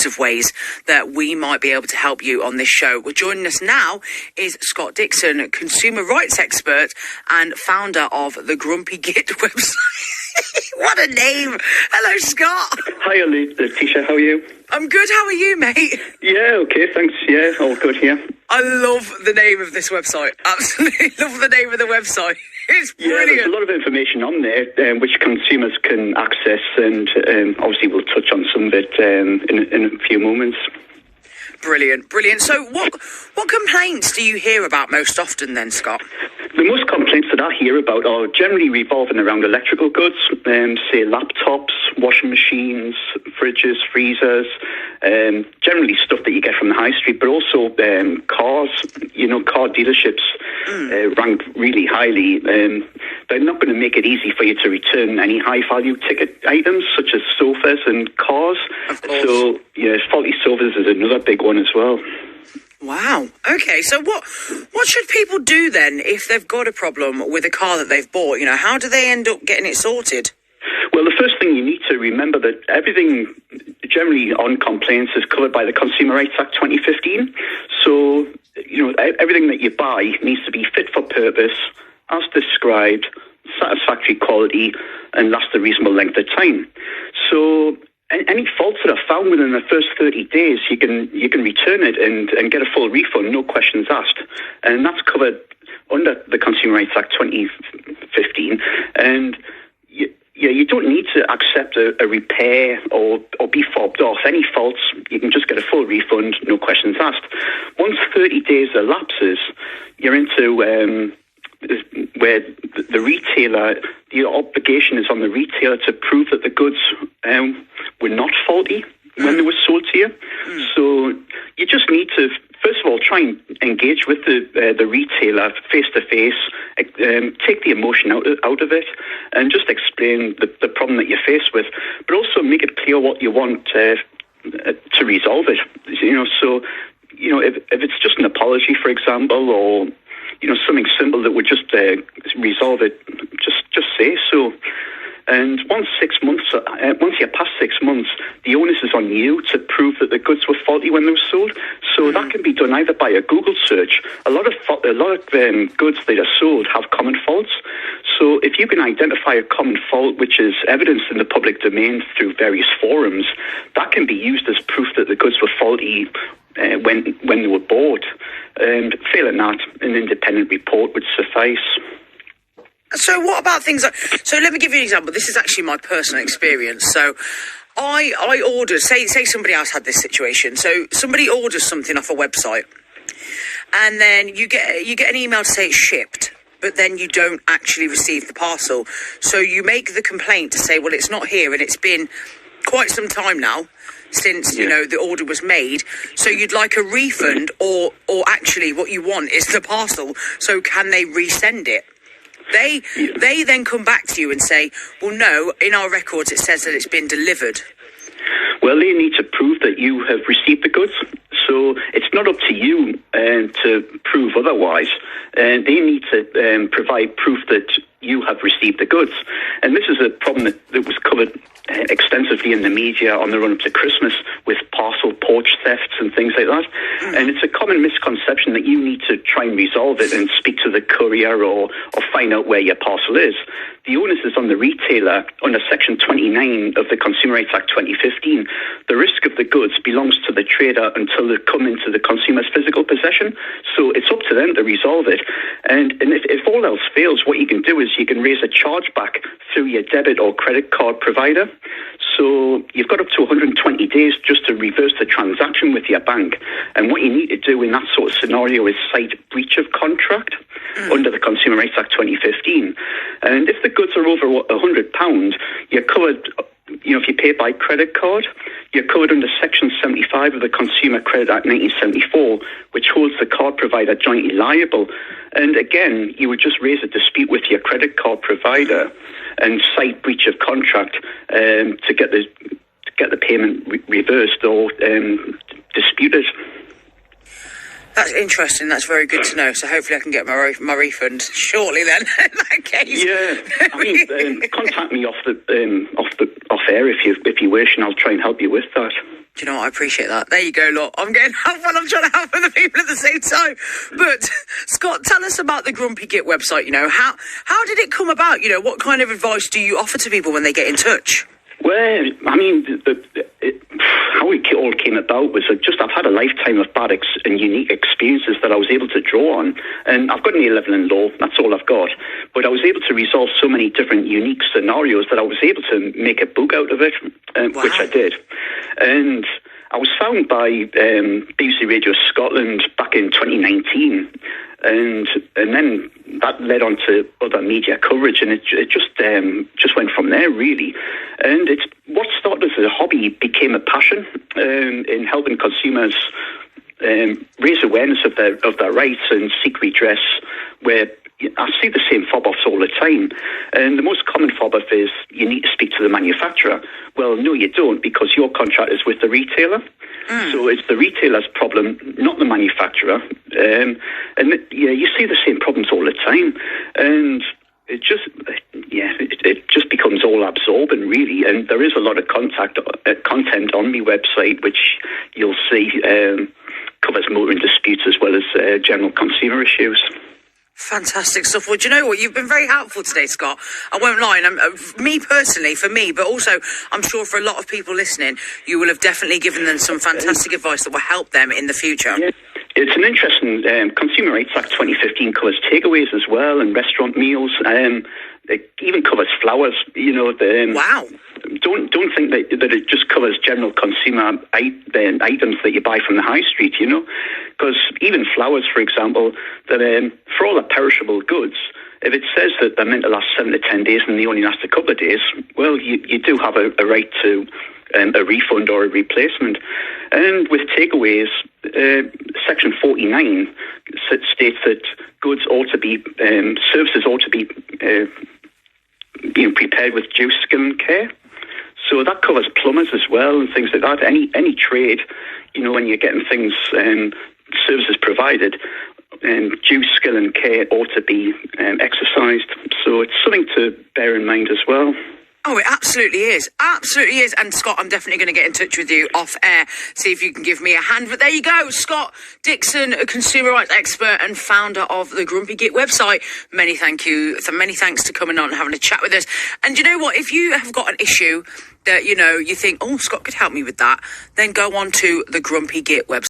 loads of ways that we might be able to help you on this show. Well, joining us now is Scott Dixon, consumer rights expert and founder of the Grumpy Git website. What a name. Hello, Scott. Hi, Letitia. How are you? I'm good. How are you, mate? Yeah, okay, thanks. Yeah, all good here. I love the name of this website. Absolutely love the name of the website. It's brilliant. Yeah, there's a lot of information on there which consumers can access, and obviously we'll touch on some of it in a few moments. Brilliant, brilliant. So what complaints do you hear about most often then, Scott? The most complaints that I hear about are generally revolving around electrical goods, say laptops, washing machines, fridges, freezers, generally stuff that you get from the high street, but also cars. You know, car dealerships rank really highly. They're not going to make it easy for you to return any high-value ticket items, such as sofas and cars. Of course. So, yeah, faulty sofas is another big one as well. Wow. Okay, so what should people do then if they've got a problem with a car that they've bought? You know, how do they end up getting it sorted? Well, the first thing you need to remember that everything generally on complaints is covered by the Consumer Rights Act 2015. So, you know, everything that you buy needs to be fit for purpose, as described, satisfactory quality, and last a reasonable length of time. So any faults that are found within the first 30 days, you can return it and get a full refund, no questions asked. And that's covered under the Consumer Rights Act 2015. And you don't need to accept a repair or be fobbed off. Any faults, you can just get a full refund, no questions asked. Once 30 days elapses, you're into where the retailer, the obligation is on the retailer to prove that the goods were not faulty when they were sold to you. So you just need to, first of all, try and engage with the retailer face to face, take the emotion out of it, and just explain the problem that you're faced with, but also make it clear what you want to resolve it. You know, so you know if it's just an apology, for example, or you know, something simple that would just resolve it, just say so. And once you're past 6 months, the onus is on you to prove that the goods were faulty when they were sold. So that can be done either by a Google search. A lot of goods that are sold have common faults. So if you can identify a common fault which is evidenced in the public domain through various forums, that can be used as proof that the goods were faulty when they were bought. And failing that, an independent report would suffice. So what about things like... So let me give you an example. This is actually my personal experience. So I ordered... Say somebody else had this situation. So somebody orders something off a website, and then you get an email to say it's shipped, but then you don't actually receive the parcel. So you make the complaint to say, well, it's not here, and it's been quite some time now since, you know, the order was made. So you'd like a refund, or actually what you want is the parcel. So can they resend it? They then come back to you and say, well, no, in our records it says that it's been delivered. Well, they need to prove that you have received the goods. So it's not up to you to prove otherwise. They need to provide proof that you have received the goods. And this is a problem that was covered extensively in the media on the run-up to Christmas with parcel porch thefts and things like that. And it's a common misconception that you need to try and resolve it and speak to the courier or find out where your parcel is. The onus is on the retailer under Section 29 of the Consumer Rights Act 2015. The risk of the goods belongs to the trader until they come into the consumer's physical possession. So it's up to them to resolve it. And if all else fails, what you can do is you can raise a chargeback through your debit or credit card provider. So you've got up to 120 days just to reverse the transaction with your bank. And what you need to do in that sort of scenario is cite breach of contract under the Consumer Rights Act 2015. And if the goods are over £100, you're covered. You know, if you pay by credit card, you're covered under Section 75 of the Consumer Credit Act 1974, which holds the card provider jointly liable. And again, you would just raise a dispute with your credit card provider and cite breach of contract to get the payment reversed or disputed. That's interesting. That's very good to know. So hopefully I can get my refund shortly then. In that case. Yeah, I mean, contact me off air if you wish, and I'll try and help you with that. Do you know what? I appreciate that. There you go, look. I'm getting help while I'm trying to help other people at the same time. But, Scott, tell us about the Grumpy Git website. How did it come about? What kind of advice do you offer to people when they get in touch? Well, I mean, how it all came about was I've had a lifetime of bad and unique experiences that I was able to draw on. And I've got an A-level in law, that's all I've got. But I was able to resolve so many different unique scenarios that I was able to make a book out of it, Wow. which I did. And I was found by BBC Radio Scotland back in 2019. And then that led on to other media coverage, and it just went from there, really. And what started as a hobby became a passion in helping consumers raise awareness of their rights and seek redress, where I see the same fob-offs all the time. And the most common fob-off is you need to speak to the manufacturer. Well, no, you don't, because your contract is with the retailer. So it's the retailer's problem, not the manufacturer. And you see the same problems all the time. And it just becomes all absorbing, really. And there is a lot of content on my website, which you'll see covers motoring disputes as well as general consumer issues. Fantastic stuff. Well, do you know what? You've been very helpful today, Scott. I won't lie. And me personally, for me, but also I'm sure for a lot of people listening, you will have definitely given them some fantastic advice that will help them in the future. Yeah. It's an interesting Consumer Rights Act 2015 covers takeaways as well and restaurant meals. It even covers flowers. Wow. Don't think that it just covers general consumer items that you buy from the high street. Because even flowers, for example, that for all the perishable goods, if it says that they're meant to last 7 to 10 days and they only last a couple of days, well, you do have a right to a refund or a replacement. And with takeaways, Section 49 states that goods ought to be, services ought to be prepared with due skill and care. So that covers plumbers as well and things like that. Any trade, when you're getting things, services provided, due skill and care ought to be exercised. So it's something to bear in mind as well. Oh, it absolutely is. Absolutely is. And Scott, I'm definitely going to get in touch with you off air, see if you can give me a hand. But there you go, Scott Dixon, a consumer rights expert and founder of the Grumpy Git website. Many thanks to coming on and having a chat with us. And you know what? If you have got an issue that, you think, oh, Scott could help me with that, then go on to the Grumpy Git website.